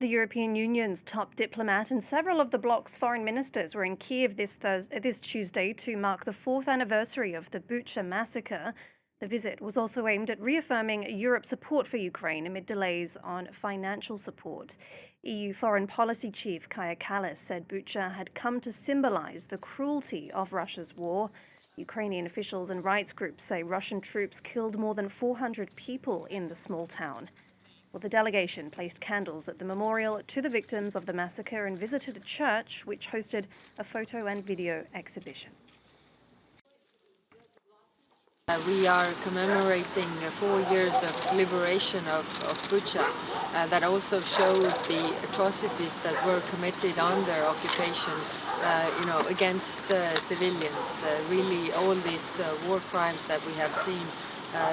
The European Union's top diplomat and several of the bloc's foreign ministers were in Kyiv this Tuesday to mark the 4th anniversary of the Bucha massacre. The visit was also aimed at reaffirming Europe's support for Ukraine amid delays on financial support. EU Foreign Policy Chief Kaja Kallas said Bucha had come to symbolize the cruelty of Russia's war. Ukrainian officials and rights groups say Russian troops killed more than 400 people in the small town. Well, the delegation placed candles at the memorial to the victims of the massacre and visited a church which hosted a photo and video exhibition. We are commemorating 4 years of liberation of Bucha that also showed the atrocities that were committed under occupation, against civilians. Really, all these war crimes that we have seen.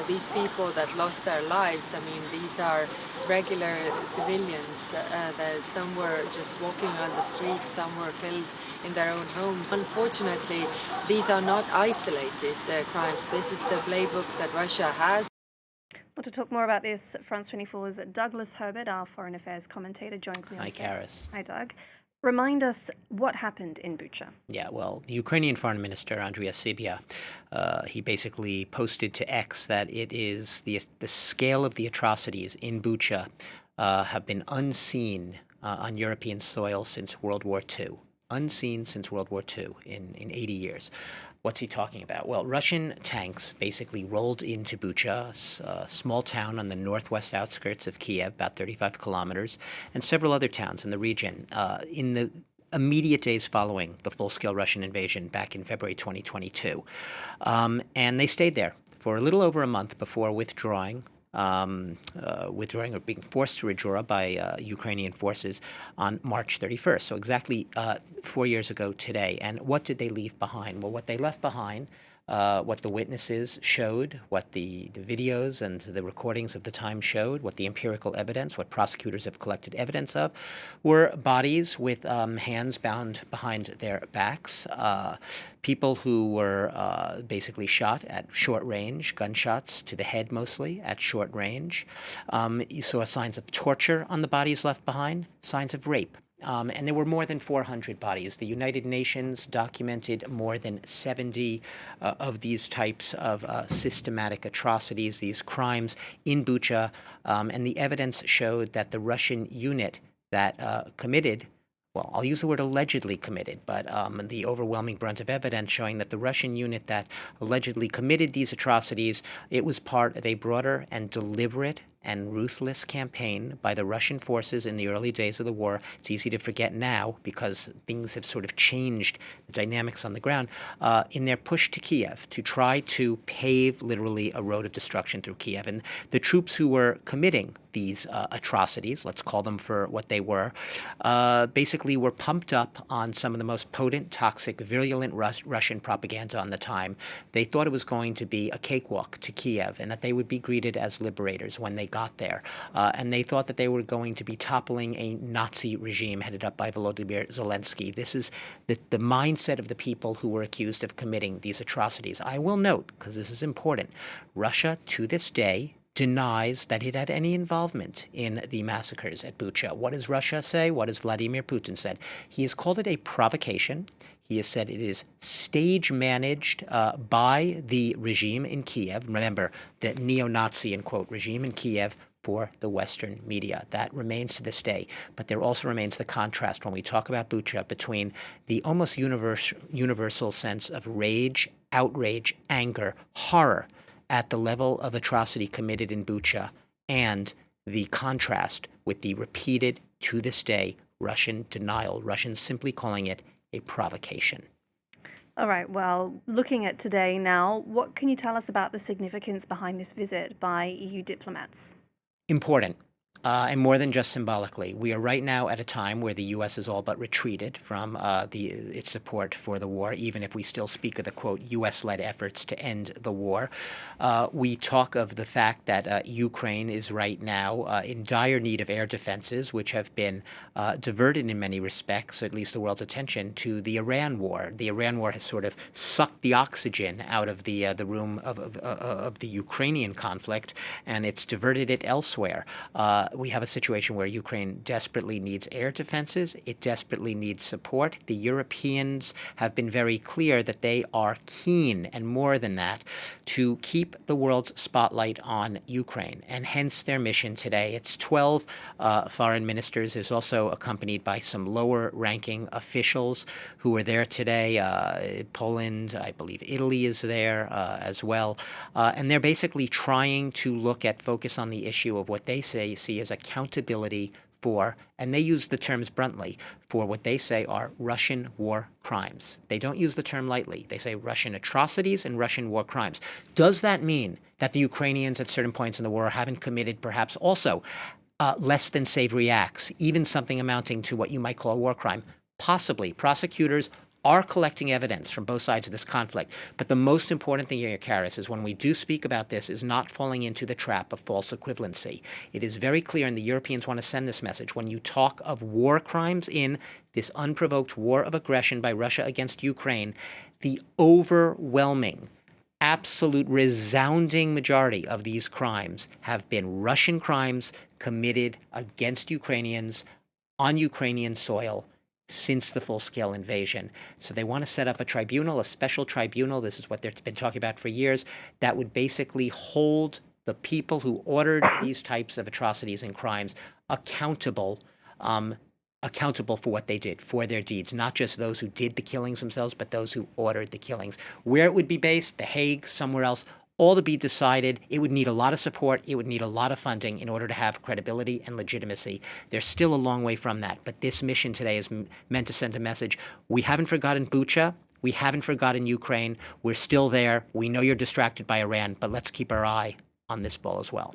These people that lost their lives, these are regular civilians. That some were just walking on the street, some were killed in their own homes. Unfortunately, these are not isolated crimes. This is the playbook that Russia has. Well, to talk more about this, France 24's Douglas Herbert, our foreign affairs commentator, joins me on set. Hi, Karis. Hi, Doug. Remind us what happened in Bucha. Yeah, well, the Ukrainian Foreign Minister, Andriy Sybiha, he basically posted to X that it is the scale of the atrocities in Bucha have been unseen on European soil since World War II. Unseen since World War II in 80 years. What's he talking about? Well, Russian tanks basically rolled into Bucha, a small town on the northwest outskirts of Kyiv, about 35 kilometers, and several other towns in the region in the immediate days following the full-scale Russian invasion back in February 2022. And they stayed there for a little over a month before withdrawing or being forced to withdraw by Ukrainian forces on March 31st. So exactly 4 years ago today. And what did they leave behind? Well, what they left behind, what the witnesses showed, what the videos and the recordings of the time showed, what the empirical evidence, what prosecutors have collected evidence of, were bodies with hands bound behind their backs, people who were basically shot at short range, gunshots to the head mostly at short range. You saw signs of torture on the bodies left behind, signs of rape. And there were more than 400 bodies. The United Nations documented more than 70 of these types of systematic atrocities, these crimes in Bucha. And the evidence showed that the Russian unit that committed, well, I'll use the word allegedly committed, but the overwhelming brunt of evidence showing that the Russian unit that allegedly committed these atrocities, it was part of a broader and deliberate and ruthless campaign by the Russian forces in the early days of the war. It's easy to forget now because things have sort of changed the dynamics on the ground in their push to Kyiv to try to pave literally a road of destruction through Kyiv. And the troops who were committing these atrocities, let's call them for what they were, basically were pumped up on some of the most potent, toxic, virulent Russian propaganda on the time. They thought it was going to be a cakewalk to Kyiv and that they would be greeted as liberators when they got there. And they thought that they were going to be toppling a Nazi regime headed up by Volodymyr Zelensky. This is the mindset of the people who were accused of committing these atrocities. I will note, because this is important, Russia to this day denies that it had any involvement in the massacres at Bucha. What does Russia say? What does Vladimir Putin said? He has called it a provocation. He has said it is stage managed by the regime in Kyiv. Remember, the neo-Nazi, in quote, regime in Kyiv for the Western media. That remains to this day. But there also remains the contrast when we talk about Bucha between the almost universal sense of rage, outrage, anger, horror at the level of atrocity committed in Bucha and the contrast with the repeated, to this day, Russian denial, Russians simply calling it a provocation. All right, well, looking at today now, what can you tell us about the significance behind this visit by EU diplomats? Important. And more than just symbolically. We are right now at a time where the U.S. is all but retreated from its support for the war, even if we still speak of the, quote, U.S.-led efforts to end the war. We talk of the fact that Ukraine is right now in dire need of air defenses, which have been diverted in many respects, at least the world's attention, to the Iran war. The Iran war has sort of sucked the oxygen out of the room of the Ukrainian conflict, and it's diverted it elsewhere. we have a situation where Ukraine desperately needs air defenses. It desperately needs support. The Europeans have been very clear that they are keen, and more than that, to keep the world's spotlight on Ukraine, and hence their mission today. It's 12 foreign ministers. Is also accompanied by some lower-ranking officials who are there today. Poland, I believe Italy is there as well. And they're basically trying to focus on the issue of what they see as accountability for, and they use the terms bluntly, for what they say are Russian war crimes. They don't use the term lightly. They say Russian atrocities and Russian war crimes. Does that mean that the Ukrainians at certain points in the war haven't committed perhaps also less than savory acts, even something amounting to what you might call a war crime? Possibly. Prosecutors are collecting evidence from both sides of this conflict. But the most important thing here, Karis, is when we do speak about this is not falling into the trap of false equivalency. It is very clear, and the Europeans want to send this message, when you talk of war crimes in this unprovoked war of aggression by Russia against Ukraine, the overwhelming, absolute, resounding majority of these crimes have been Russian crimes committed against Ukrainians on Ukrainian soil since the full-scale invasion. So they want to set up a tribunal, a special tribunal. This is what they've been talking about for years, that would basically hold the people who ordered these types of atrocities and crimes accountable for what they did, for their deeds, not just those who did the killings themselves, but those who ordered the killings. Where it would be based, The Hague, somewhere else, all to be decided. It would need a lot of support. It would need a lot of funding in order to have credibility and legitimacy. There's still a long way from that. But this mission today is meant to send a message. We haven't forgotten Bucha. We haven't forgotten Ukraine. We're still there. We know you're distracted by Iran, but let's keep our eye on this ball as well.